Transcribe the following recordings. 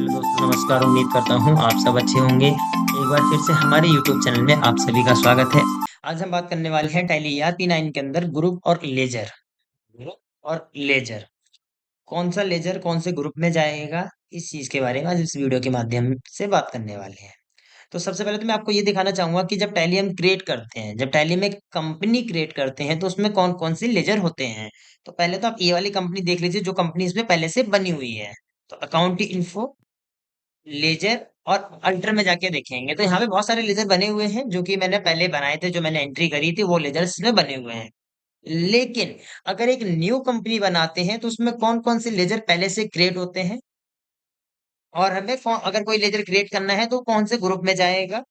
Hello दोस्तों, नमस्कार। उम्मीद करता हूँ आप सब अच्छे होंगे। एक बार फिर से हमारे यूट्यूब चैनल में आप सभी का स्वागत है। आज हम बात करने वाले हैं टैली ERP9 के अंदर ग्रुप और लेजर। ग्रुप और लेजर, कौन सा लेजर कौन से ग्रुप में जाएगा, इस चीज के बारे में आज इस वीडियो के माध्यम से बात करने वाले हैं। तो सबसे पहले तो मैं आपको ये दिखाना चाहूंगा कि जब टैली हम क्रिएट करते हैं, जब टैली में कंपनी क्रिएट करते हैं, तो उसमें कौन कौन से लेजर होते हैं। तो पहले तो आप ये वाली कंपनी देख लीजिए जो कंपनी इसमें पहले से बनी हुई है। तो अकाउंट इन्फो, लेजर और अल्टर में जाके देखेंगे तो यहाँ पे बहुत सारे लेजर बने हुए हैं जो कि मैंने पहले बनाए थे, जो मैंने एंट्री करी थी वो लेजर्स में बने हुए हैं। लेकिन अगर एक न्यू कंपनी बनाते हैं तो उसमें कौन कौन से लेजर पहले से क्रिएट होते हैं, और हमें अगर कोई लेजर क्रिएट करना है तो कौन से ग्रुप में जाएगा।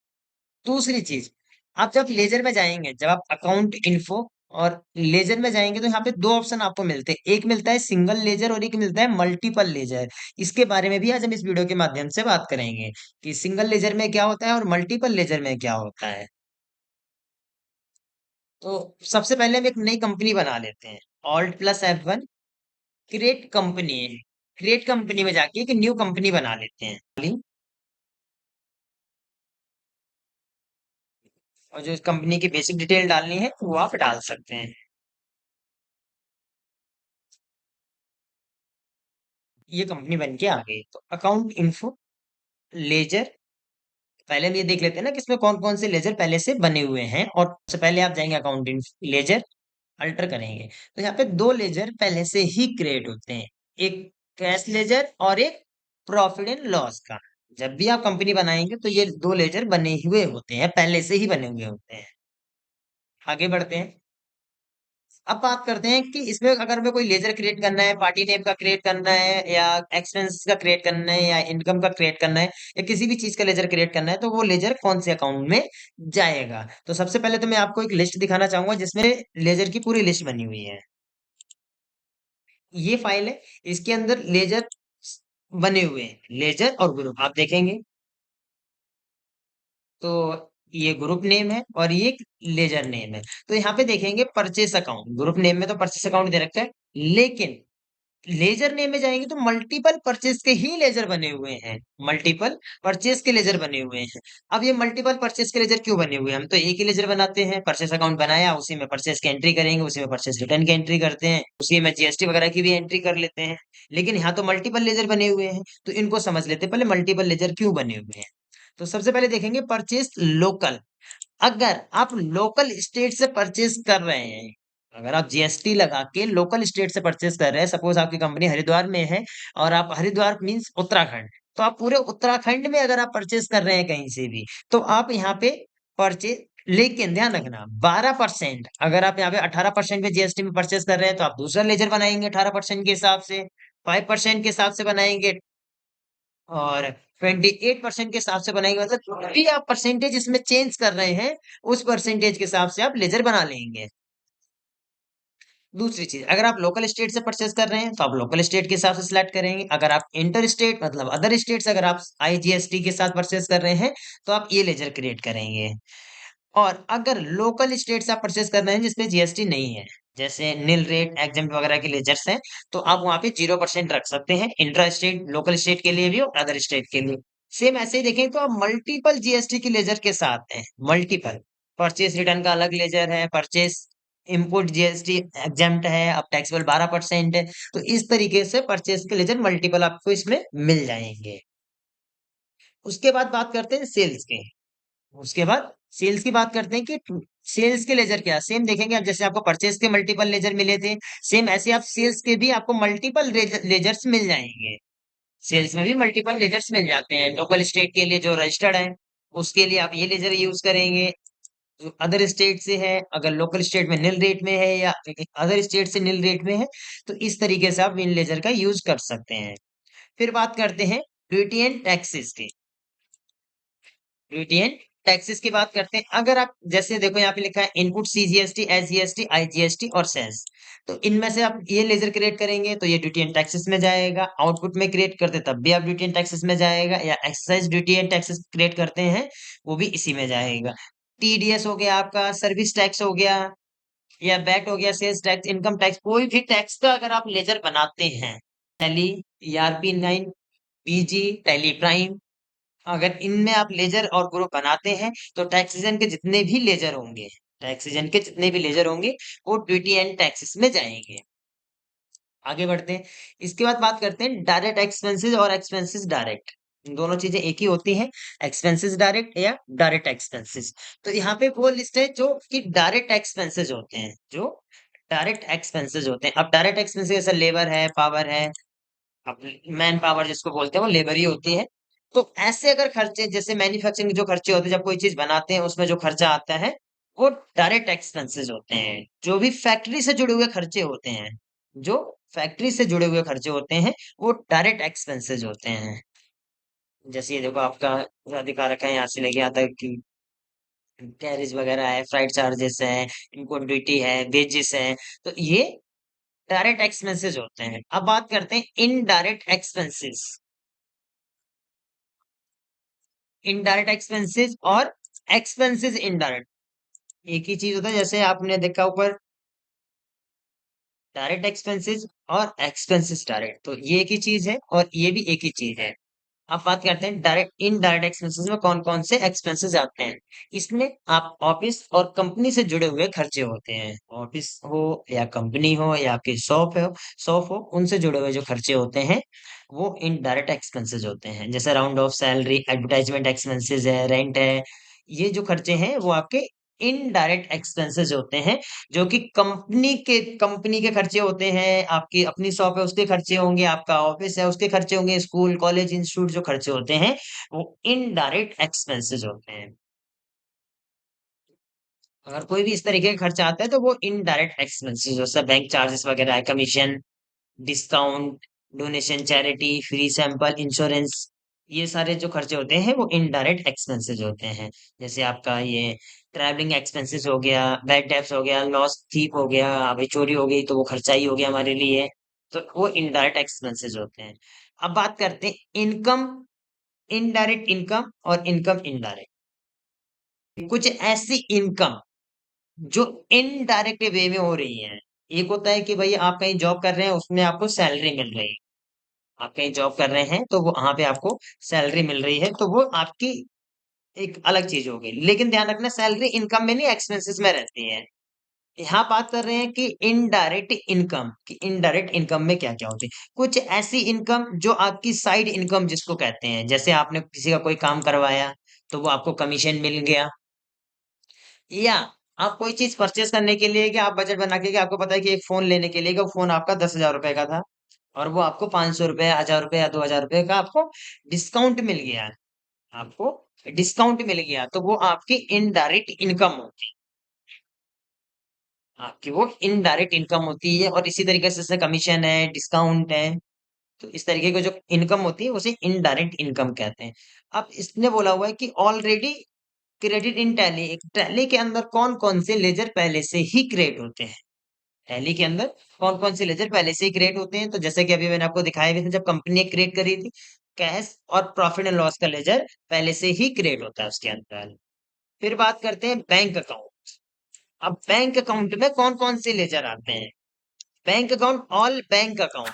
दूसरी चीज, आप जब लेजर में जाएंगे, जब आप अकाउंट इन्फो और लेजर में जाएंगे तो यहाँ पे दो ऑप्शन आपको मिलते हैं। एक मिलता है सिंगल लेजर और एक मिलता है मल्टीपल लेजर। इसके बारे में भी आज हम इस वीडियो के माध्यम से बात करेंगे कि सिंगल लेजर में क्या होता है और मल्टीपल लेजर में क्या होता है। तो सबसे पहले हम एक नई कंपनी बना लेते हैं। Alt+F1, create company. Create company में जाके एक न्यू कंपनी बना लेते हैं और जो इस कंपनी की बेसिक डिटेल डालनी है वो आप डाल सकते हैं। ये कंपनी बन के आ गई। तो अकाउंट इन्फो, लेजर, पहले हम ये देख लेते हैं ना कि इसमें कौन कौन से लेजर पहले से बने हुए हैं। और सबसे पहले आप जाएंगे अकाउंट इन्फो, लेजर, अल्टर करेंगे तो यहाँ पे दो लेजर पहले से ही क्रिएट होते हैं। एक कैश लेजर और एक प्रॉफिट एंड लॉस का। जब भी आप कंपनी बनाएंगे तो ये दो लेजर बने हुए होते हैं, पहले से ही बने हुए होते हैं। आगे बढ़ते हैं। अब बात करते हैं कि इसमें अगर हमें कोई लेजर क्रिएट करना है, पार्टी नेम का क्रिएट करना है या एक्सपेंस का क्रिएट करना है या इनकम का क्रिएट करना है या किसी भी चीज का लेजर क्रिएट करना है तो वो लेजर कौन से अकाउंट में जाएगा। तो सबसे पहले तो मैं आपको एक लिस्ट दिखाना चाहूंगा जिसमें लेजर की पूरी लिस्ट बनी हुई है। ये फाइल है, इसके अंदर लेजर बने हुए हैं, लेजर और ग्रुप आप देखेंगे तो ये ग्रुप नेम है और ये लेजर नेम है। तो यहाँ पे देखेंगे परचेस अकाउंट, ग्रुप नेम में तो परचेस अकाउंट दे रखा है, लेकिन लेजर नेम में जाएंगे तो मल्टीपल परचेस के ही लेजर बने हुए हैं। मल्टीपल परचेस के लेजर बने हुए हैं। अब ये मल्टीपल परचेस के लेजर क्यों बने हुए हैं, हम तो एक ही लेजर बनाते हैं, परचेस अकाउंट बनाया उसी में परचेस की एंट्री करेंगे, उसी में परचेस रिटर्न की एंट्री करते हैं, उसी में जीएसटी वगैरह की भी एंट्री कर लेते हैं। लेकिन यहाँ तो मल्टीपल लेजर बने हुए हैं, तो इनको समझ लेते हैं पहले मल्टीपल लेजर क्यों बने हुए हैं। तो सबसे पहले देखेंगे परचेस लोकल। अगर आप लोकल स्टेट से परचेस कर रहे हैं, अगर आप जीएसटी लगा के लोकल स्टेट से परचेस कर रहे हैं, सपोज आपकी कंपनी हरिद्वार में है और आप हरिद्वार मीन्स उत्तराखंड, तो आप पूरे उत्तराखंड में अगर आप परचेस कर रहे हैं कहीं से भी तो आप यहाँ पे परचेस, लेकिन ध्यान रखना 12%, अगर आप यहाँ पे 18% में जीएसटी में परचेस कर रहे हैं तो आप दूसरा लेजर बनाएंगे 18% के हिसाब से, 5% के हिसाब से बनाएंगे और 28% के हिसाब से बनाएंगे। मतलब जो भी आप परसेंटेज इसमें चेंज कर रहे हैं उस परसेंटेज के हिसाब से आप लेजर बना लेंगे। दूसरी चीज, अगर आप लोकल स्टेट से परचेस कर रहे हैं तो आप लोकल स्टेट के हिसाब से सिलेक्ट करेंगे। अगर आप इंटर स्टेट मतलब अदर स्टेट से अगर आप आईजीएसटी के साथ परचेस कर रहे हैं तो आप ये लेजर क्रिएट करेंगे। और अगर लोकल स्टेट से आप परचेस कर रहे हैं जिसपे जीएसटी नहीं है, जैसे नील रेट एग्जाम्प्ट वगैरह के लेजर्स हैं, तो आप वहां पे 0% रख सकते हैं, इंट्रा स्टेट लोकल स्टेट के लिए भी और अदर स्टेट के लिए। सेम ऐसे ही देखें तो आप मल्टीपल जीएसटी के लेजर के साथ हैं, मल्टीपल। परचेस रिटर्न का अलग लेजर है, परचेस इनपुट जीएसटी एग्जाम्प्ट है, अब टैक्सेबल 12% है। तो इस तरीके से परचेस के लेजर मल्टीपल आपको इसमें मिल जाएंगे। उसके बाद बात करते हैं सेल्स के। उसके बाद सेल्स की बात करते हैं कि सेल्स के लेजर क्या, सेम देखेंगे आप, जैसे आपको परचेस के मल्टीपल लेजर मिले थे, सेम ऐसे आप सेल्स के भी आपको मल्टीपल लेजर्स मिल जाएंगे। सेल्स में भी मल्टीपल लेजर्स मिल जाते हैं। लोकल स्टेट के लिए जो रजिस्टर्ड है उसके लिए आप ये लेजर यूज करेंगे। जो अदर स्टेट से है, अगर लोकल स्टेट में नील रेट में है या अदर स्टेट से नील रेट में है, तो इस तरीके से आप इन लेजर का यूज कर सकते हैं। फिर बात करते हैं ड्यूटी एंड टैक्सेस की। ड्यूटी एंड टैक्सेस की बात करते हैं। अगर आप जैसे देखो यहाँ पे लिखा है इनपुट सीजीएसटी, एसजीएसटी, आईजीएसटी और सेस, तो इनमें से आप ये लेजर क्रिएट करेंगे तो ये ड्यूटी एंड टैक्सेस में जाएगा। आउटपुट में क्रिएट करते तब भी आप ड्यूटी एंड टैक्सेस में जाएगा, या excise duty and taxes create करते हैं वो भी इसी में जाएगा। टीडीएस हो गया आपका, सर्विस टैक्स हो गया या वैट हो गया, सेल्स टैक्स, इनकम टैक्स, कोई भी टैक्स का अगर आप लेजर बनाते हैं tally ERP9 PG, tally prime, अगर इनमें आप लेजर और ग्रुप बनाते हैं तो टैक्सेशन के जितने भी लेजर होंगे, टैक्सेशन के जितने भी लेजर होंगे वो ड्यूटी एंड टैक्सेस में जाएंगे। आगे बढ़ते हैं। इसके बाद बात करते हैं डायरेक्ट एक्सपेंसेस और एक्सपेंसेस डायरेक्ट। दोनों चीजें एक ही होती हैं, एक्सपेंसेस डायरेक्ट या डायरेक्ट एक्सपेंसेस। तो यहाँ पे वो लिस्ट है जो कि डायरेक्ट एक्सपेंसेस होते हैं, जो डायरेक्ट एक्सपेंसेस होते हैं। अब डायरेक्ट एक्सपेंसेस जैसे लेबर है, पावर है, अब मैन पावर जिसको बोलते हैं वो लेबर ही होती है। तो ऐसे अगर खर्चे जैसे मैन्युफैक्चरिंग के जो खर्चे होते हैं, जब कोई चीज बनाते हैं उसमें जो खर्चा आता है वो डायरेक्ट एक्सपेंसेस होते हैं। जो भी फैक्ट्री से जुड़े हुए खर्चे होते हैं, जो फैक्ट्री से जुड़े हुए खर्चे होते हैं वो डायरेक्ट एक्सपेंसेस होते हैं। जैसे ये देखो आपका पूरा दिखा रखा है, यहाँ से लेके आता है कि कैरेज वगैरह है, फ्लाइट चार्जेस है, इनपुट ड्यूटी है, वेजेस है। तो ये डायरेक्ट एक्सपेंसेस होते हैं। अब बात करते हैं इनडायरेक्ट एक्सपेंसेस। इनडायरेक्ट एक्सपेंसेस और एक्सपेंसेस इनडायरेक्ट एक ही चीज होता है। जैसे आपने देखा ऊपर डायरेक्ट एक्सपेंसेस और एक्सपेंसेस डायरेक्ट, तो ये एक ही चीज है और ये भी एक ही चीज है। अब बात करते हैं डायरेक्ट इनडायरेक्ट एक्सपेंसेस में कौन कौन से एक्सपेंसेस आते हैं। इसमें आप ऑफिस और कंपनी से जुड़े हुए खर्चे होते हैं, ऑफिस हो या कंपनी हो या आपकी शॉप हो उनसे जुड़े हुए जो खर्चे होते हैं वो इनडायरेक्ट एक्सपेंसेस होते हैं। जैसे round of salary, advertisement expenses है, रेंट है, ये जो खर्चे हैं वो आपके इनडायरेक्ट एक्सपेंसेस होते हैं। जो कि कंपनी के खर्चे होते हैं, आपकी अपनी शॉप है उसके खर्चे होंगे, आपका ऑफिस है उसके खर्चे होंगे, स्कूल कॉलेज इंस्टीट्यूट जो खर्चे होते हैं वो इनडायरेक्ट एक्सपेंसेस होते हैं। अगर कोई भी इस तरीके का खर्चा आता है तो वो इनडायरेक्ट एक्सपेंसेस हो सब, बैंक चार्जेस वगैरह है, commission, discount, donation, charity, free sample, insurance, ये सारे जो खर्चे होते हैं वो इनडायरेक्ट एक्सपेंसेस होते हैं। जैसे आपका ये ट्रैवलिंग एक्सपेंसेस हो गया, बैड डेब्ट्स हो गया, लॉस थीप हो गया, अभी चोरी हो गई तो वो खर्चा ही हो गया हमारे लिए। तो वो इनडायरेक्ट एक्सपेंसेस होते हैं। अब बात करते हैं इनकम, इनडायरेक्ट इनकम और इनकम इनडायरेक्ट। कुछ ऐसी इनकम जो इनडायरेक्ट वे में हो रही है। एक होता है कि भाई आप कहीं जॉब कर रहे हैं उसमें आपको सैलरी मिल रही है, आप कहीं जॉब कर रहे हैं तो वो वहां पे आपको सैलरी मिल रही है, तो वो आपकी एक अलग चीज होगी। लेकिन ध्यान रखना सैलरी इनकम में नहीं, एक्सपेंसेस में रहती है। यहाँ बात कर रहे हैं कि इनडायरेक्ट इनकम, कि इनडायरेक्ट इनकम में क्या क्या होती है। कुछ ऐसी इनकम जो आपकी साइड इनकम जिसको कहते हैं, जैसे आपने किसी का कोई काम करवाया तो वो आपको कमीशन मिल गया, या आप कोई चीज परचेज करने के लिए कि आप बजट बना के कि आपको पता है कि एक फोन लेने के लिए कि वो फोन आपका 10,000 रुपए का था और वो आपको 500 रुपए, 1,000 रुपए या 2,000 रुपए का आपको डिस्काउंट मिल गया, आपको डिस्काउंट मिल गया, तो वो आपकी इनडायरेक्ट इनकम होती है, आपकी वो इनडायरेक्ट इनकम होती है। और इसी तरीके से कमीशन है, डिस्काउंट है, तो इस तरीके की जो इनकम होती है उसे इनडायरेक्ट इनकम कहते हैं। अब इसने बोला हुआ है कि already credit in tally, tally के अंदर कौन कौन से लेजर पहले से ही क्रिएट होते हैं। टैली के अंदर कौन कौन से लेजर पहले से ही क्रिएट होते हैं, तो जैसे कि अभी मैंने आपको दिखाया भी था, जब कंपनी ने क्रिएट करी थी, कैश और प्रॉफिट एंड लॉस का लेजर पहले से ही क्रिएट होता है उसके अंदर। फिर बात करते हैं बैंक अकाउंट। अब बैंक अकाउंट में कौन कौन से लेजर आते हैं। Bank account, all bank account,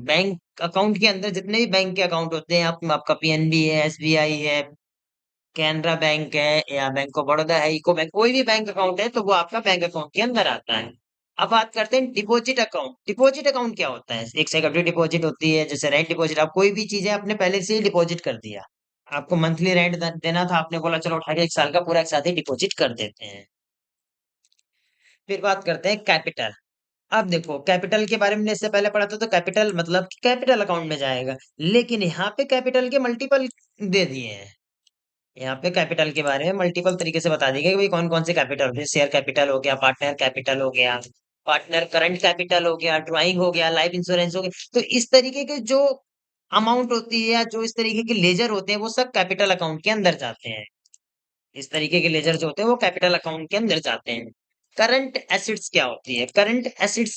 bank account के अंदर जितने भी बैंक के अकाउंट होते हैं, आपका पीएनबी है, एसबीआई है, कैनरा बैंक है या बैंक ऑफ बड़ौदा है, इको बैंक, कोई भी बैंक अकाउंट है तो वो आपका बैंक अकाउंट के अंदर आता है। अब बात करते हैं डिपॉजिट अकाउंट। डिपॉजिट अकाउंट क्या होता है, एक सिक्योरिटी डिपॉजिट होती है, जैसे रेंट डिपॉजिट, आप कोई भी चीज है आपने पहले से ही डिपॉजिट कर दिया, आपको मंथली रेंट देना था, आपने बोला चलो उठा के एक साल का पूरा एक साथ ही डिपॉजिट कर देते हैं। फिर बात करते हैं कैपिटल। अब देखो कैपिटल के बारे में इससे पहले पढ़ा था, तो कैपिटल मतलब कैपिटल अकाउंट में जाएगा, लेकिन यहाँ पे कैपिटल के मल्टीपल दे दिए हैं। यहाँ पे कैपिटल के बारे में मल्टीपल तरीके से बता दी गई कि भाई कौन कौन से कैपिटल होते हैं। शेयर कैपिटल हो गया, पार्टनर कैपिटल हो गया, पार्टनर करंट कैपिटल हो गया, ड्राइंग हो गया, लाइफ इंश्योरेंस हो गया। तो इस तरीके के जो अमाउंट होती है या जो इस तरीके के लेजर होते हैं वो सब कैपिटल अकाउंट के अंदर जाते हैं। इस तरीके के लेजर जो होते हैं वो कैपिटल अकाउंट के अंदर जाते हैं। करंट एसिड्स क्या होती है। करंट एसिड्स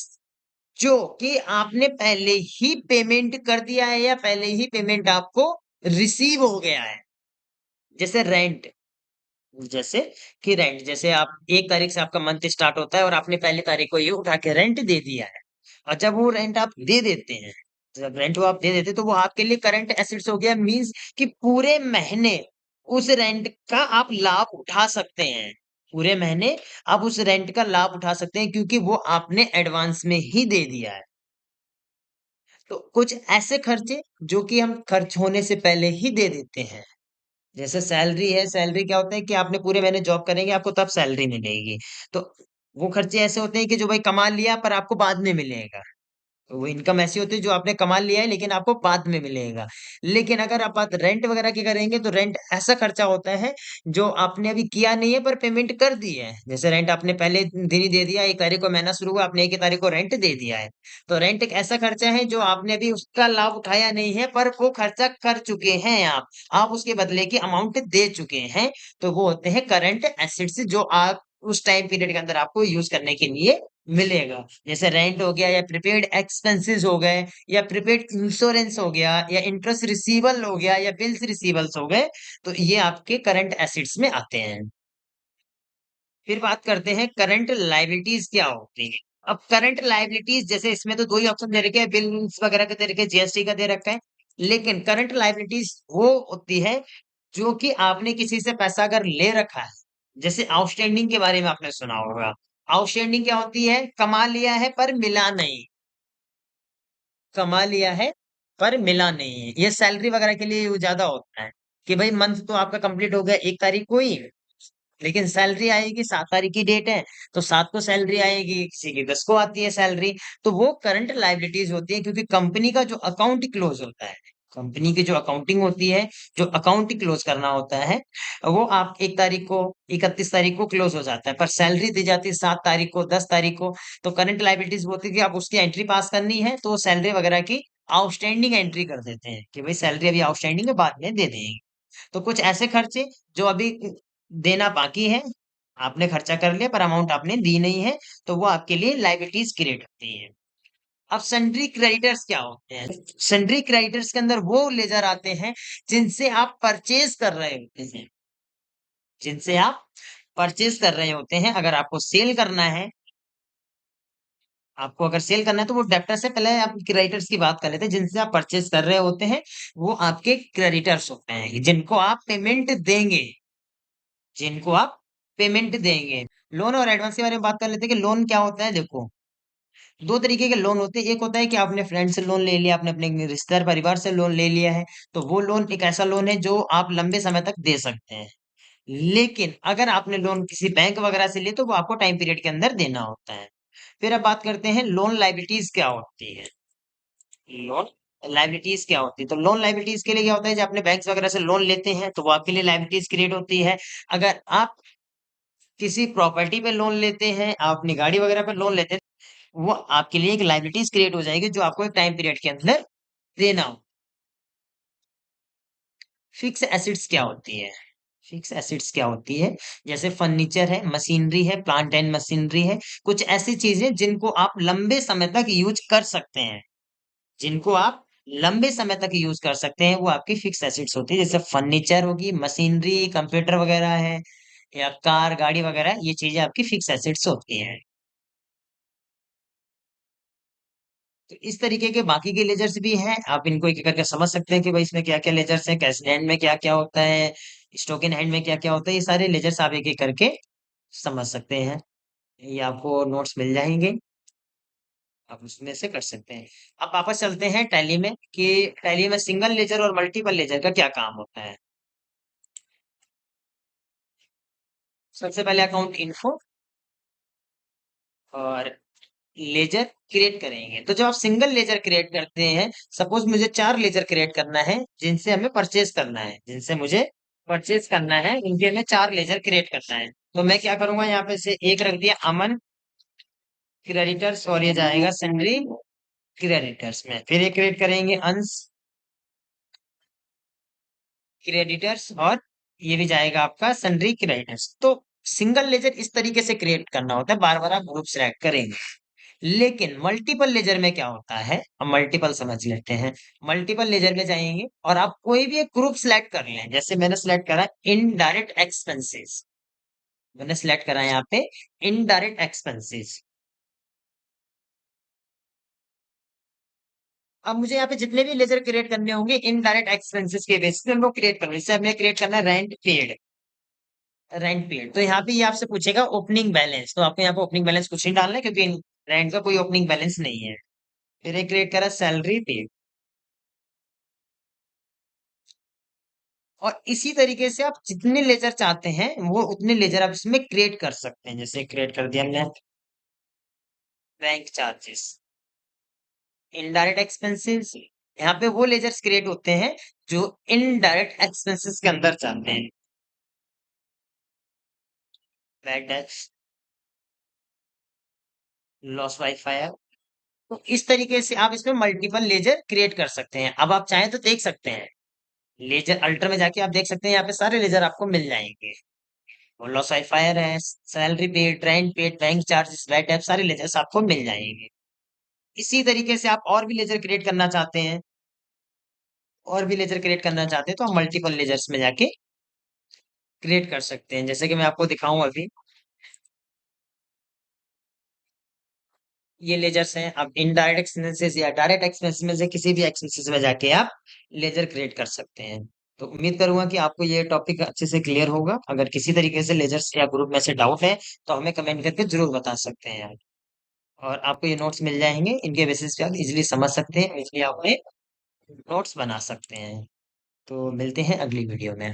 जो कि आपने पहले ही पेमेंट कर दिया है या पहले ही पेमेंट आपको रिसीव हो गया है। जैसे रेंट, जैसे कि रेंट, जैसे आप 1 तारीख से आपका मंथ स्टार्ट होता है और आपने पहली तारीख को ये उठा के रेंट दे दिया है, और जब वो रेंट आप दे देते हैं जब रेंट वो आप दे देते तो वो आपके लिए करंट एसेट्स हो गया, मीन्स कि पूरे महीने उस रेंट का आप लाभ उठा सकते हैं। पूरे महीने आप उस रेंट का लाभ उठा सकते हैं क्योंकि वो आपने एडवांस में ही दे दिया है। तो कुछ ऐसे खर्चे जो कि हम खर्च होने से पहले ही दे देते हैं। जैसे सैलरी है, सैलरी क्या होता है कि आपने पूरे महीने जॉब करेंगे, आपको तब सैलरी मिलेगी। तो वो खर्चे ऐसे होते हैं कि जो भाई कमा लिया पर आपको बाद में मिलेगा। तो वो इनकम ऐसी होती है जो आपने कमा लिया है लेकिन आपको बाद में मिलेगा। लेकिन अगर आप बात रेंट वगैरह की करेंगे तो रेंट ऐसा खर्चा होता है जो आपने अभी किया नहीं है पर पेमेंट कर दी है। जैसे रेंट आपने पहले दिन ही दे दिया, 1 तारीख को महीना शुरू हुआ, आपने 1 ही तारीख को रेंट दे दिया है। तो रेंट एक ऐसा खर्चा है जो आपने अभी उसका लाभ उठाया नहीं है पर वो खर्चा कर चुके हैं आप। आप उसके बदले की अमाउंट दे चुके हैं। तो वो होते हैं करंट एसेट्स जो आप उस टाइम पीरियड के अंदर आपको यूज़ करने के लिए मिलेगा। जैसे रेंट हो गया या प्रीपेड एक्सपेंसेस हो गए या प्रीपेड इंश्योरेंस हो गया या इंटरेस्ट रिसीवेबल हो गया या बिल्स रिसीवेबल्स हो गए, तो ये आपके करंट एसेट्स में आते हैं। फिर बात करते हैं करंट लायबिलिटीज क्या होती है। अब करंट लायबिलिटीज जैसे इसमें तो 2 ही ऑप्शन दे रखे हैं, बिल्स वगैरह के दे रखे हैं, जीएसटी का दे रखा है। लेकिन करंट लायबिलिटीज वो होती है जो कि आपने किसी से पैसा अगर ले रखा है, जैसे आउटस्टैंडिंग के बारे में आपने सुना होगा। आउटस्टैंडिंग क्या होती है? कमा लिया है पर मिला नहीं। कमा लिया है पर मिला नहीं है। ये सैलरी वगैरह के लिए ज़्यादा होता है कि भाई मंथ तो आपका कंप्लीट हो गया 1 तारीख को ही, लेकिन सैलरी आएगी 7 तारीख की डेट है, तो 7 को सैलरी आएगी, किसी की 10 को आती है सैलरी। तो वो करंट लायबिलिटीज होती है क्योंकि कंपनी का जो अकाउंट क्लोज होता है, कंपनी की जो अकाउंटिंग होती है, जो अकाउंट क्लोज करना होता है, वो आप 1 तारीख को, 31 तारीख को क्लोज हो जाता है, पर सैलरी दी जाती है 7 तारीख को, 10 तारीख को। तो करंट लायबिलिटीज होती है कि आप उसकी एंट्री पास करनी है, तो सैलरी वगैरह की आउटस्टैंडिंग एंट्री कर देते हैं कि भाई सैलरी अभी आउटस्टैंडिंग है, बाद में दे देंगे। तो कुछ ऐसे खर्चे जो अभी देना बाकी है, आपने खर्चा कर लिया पर अमाउंट आपने दी नहीं है, तो वो आपके लिए लायबिलिटीज क्रिएट होती है। अब सन्ड्री क्रेडिटर्स क्या होते हैं? सन्ड्री क्रेडिटर्स के अंदर वो लेजर आते हैं जिनसे आप परचेज कर रहे होते हैं, जिनसे आप परचेज कर रहे होते हैं। अगर आपको सेल करना है, आपको अगर सेल करना है तो वो डेब्टर से पहले आप क्रेडिटर्स की बात कर लेते हैं, जिनसे आप परचेज कर रहे होते हैं, वो आपके क्रेडिटर्स होते हैं, जिनको आप पेमेंट देंगे। जिनको आप पेमेंट देंगे। लोन और एडवांस के बारे में बात कर लेते हैं कि लोन क्या होता है, देखो, 2 तरीके के लोन होते हैं। एक होता है कि आपने फ्रेंड से लोन ले लिया, आपने अपने रिश्तेदार परिवार से लोन ले लिया है, तो वो लोन एक ऐसा लोन है जो आप लंबे समय तक दे सकते हैं। लेकिन अगर आपने लोन किसी बैंक वगैरह से लिया तो वो आपको टाइम पीरियड के अंदर देना होता है। फिर अब बात करते हैं लोन लायबिलिटीज क्या होती है। लोन लायबिलिटीज क्या होती है? तो लोन लायबिलिटीज के लिए क्या होता है, जब अपने बैंक वगैरह से लोन लेते हैं तो वो आपके लिए लायबिलिटीज क्रिएट होती है। अगर आप किसी प्रॉपर्टी पे लोन लेते हैं, आप अपनी गाड़ी वगैरह पे लोन लेते हैं, वो आपके लिए एक लायबिलिटीज क्रिएट हो जाएगी जो आपको एक टाइम पीरियड के अंदर देना हो। फिक्स एसेट्स क्या होती है? फिक्स एसेट्स क्या होती है? जैसे फर्नीचर है, मशीनरी है, प्लांट एंड मशीनरी है, कुछ ऐसी चीजें जिनको आप लंबे समय तक यूज कर सकते हैं, जिनको आप लंबे समय तक यूज कर सकते हैं, वो आपकी फिक्स एसेट्स होती है। जैसे फर्नीचर होगी, मशीनरी, कंप्यूटर वगैरह है, या कार, गाड़ी वगैरह, ये चीजें आपकी फिक्स एसेट्स होती हैं। तो इस तरीके के बाकी के लेजर्स भी हैं, आप इनको एक-एक करके समझ सकते हैं कि भाई इसमें क्या-क्या लेजर्स हैं, कैश हैंड में क्या-क्या होता है, स्टॉक इन हैंड में क्या-क्या होता है, ये सारे लेजर्स आप एक-एक करके समझ सकते हैं। ये आपको नोट्स मिल जाएँगे, आप उसमें से कर सकते हैं। अब वापस चलते हैं टैली में कि टैली में सिंगल लेजर और मल्टीपल लेजर का क्या काम होता है। सबसे पहले अकाउंट इन्फो और लेजर क्रिएट करेंगे। तो जब आप सिंगल लेजर क्रिएट करते हैं, सपोज मुझे 4 लेजर क्रिएट करना है, जिनसे हमें परचेज़ करना है, जिनसे मुझे परचेज़ करना है, इनके हमें 4 लेजर क्रिएट करना है। तो मैं क्या करूँगा, यहाँ पे से एक रख दिया अमन क्रेडिटर्स और ये जाएगा सन्ड्री क्रेडिटर्स में। फिर ये क्रिएट करेंगे अंश क्रेडिटर्स और ये भी जाएगा आपका सन्ड्री क्रेडिटर्स। तो सिंगल लेजर इस तरीके से क्रिएट करना होता है, बार-बार आप ग्रुप सेलेक्ट करेंगे। लेकिन मल्टीपल लेजर में क्या होता है, हम मल्टीपल समझ लेते हैं। मल्टीपल लेजर में जाएंगे और आप कोई भी एक ग्रुप सिलेक्ट कर लें, जैसे मैंने सिलेक्ट करा इनडायरेक्ट एक्सपेंसेस। मैंने सिलेक्ट करा यहाँ पे इनडायरेक्ट एक्सपेंसेस। अब मुझे यहाँ पे जितने भी लेजर क्रिएट करने होंगे इनडायरेक्ट एक्सपेंसेस के बेसिस पे उनको क्रिएट करना है। जैसे हमें क्रिएट करना है रेंट पेड, तो यहाँ पे ये आपसे पूछेगा ओपनिंग बैलेंस, तो आपको यहाँ पे ओपनिंग बैलेंस कुछ नहीं डालना है क्योंकि रेंट का कोई ओपनिंग बैलेंस नहीं है। फिर ये क्रिएट करा सैलरी पेड, और इसी तरीके से आप जितने लेजर चाहते हैं वो उतने लेजर आप इसमें क्रिएट कर सकते हैं। जैसे क्रिएट कर दिया हमने बैंक चार्जेस, इनडायरेक्ट एक्सपेंसेस, यहाँ पे वो लेजर्स क्रिएट होते हैं जो इनडायरेक्ट एक्सपेंसेस के अंदर जाते हैं। Bad tax, loss wifi. तो इस तरीके से आप इसमें मल्टीपल लेजर क्रिएट कर सकते हैं। अब आप चाहें तो देख सकते हैं, लेजर अल्टर में जाके आप देख सकते हैं, यहाँ पे सारे लेजर आपको मिल जाएंगे। और लॉस वाईफायर है, salary paid, rent paid, bank charges, वैट ऐप, सारे लेजर्स आपको मिल जाएंगे। इसी तरीके से आप और भी लेजर क्रिएट करना चाहते हैं, तो आप मल्टीपल लेजर्स में जाके क्रिएट कर सकते हैं। जैसे कि मैं आपको दिखाऊं अभी, ये लेजर्स हैं। अब इनडायरेक्ट एक्सपेंसेस या डायरेक्ट एक्सपेंसेस में से किसी भी एक्सपेंसेस में जाके आप लेजर क्रिएट कर सकते हैं। तो उम्मीद करूंगा कि आपको ये टॉपिक अच्छे से क्लियर होगा। अगर किसी तरीके से लेजर्स या ग्रुप में से डाउट है तो हमें कमेंट करके जरूर बता सकते हैं। और आपको ये नोट्स मिल जाएंगे, इनके बेसिस पे आप इजीली समझ सकते हैं, इसलिए आप अपने नोट्स बना सकते हैं। तो मिलते हैं अगली वीडियो में।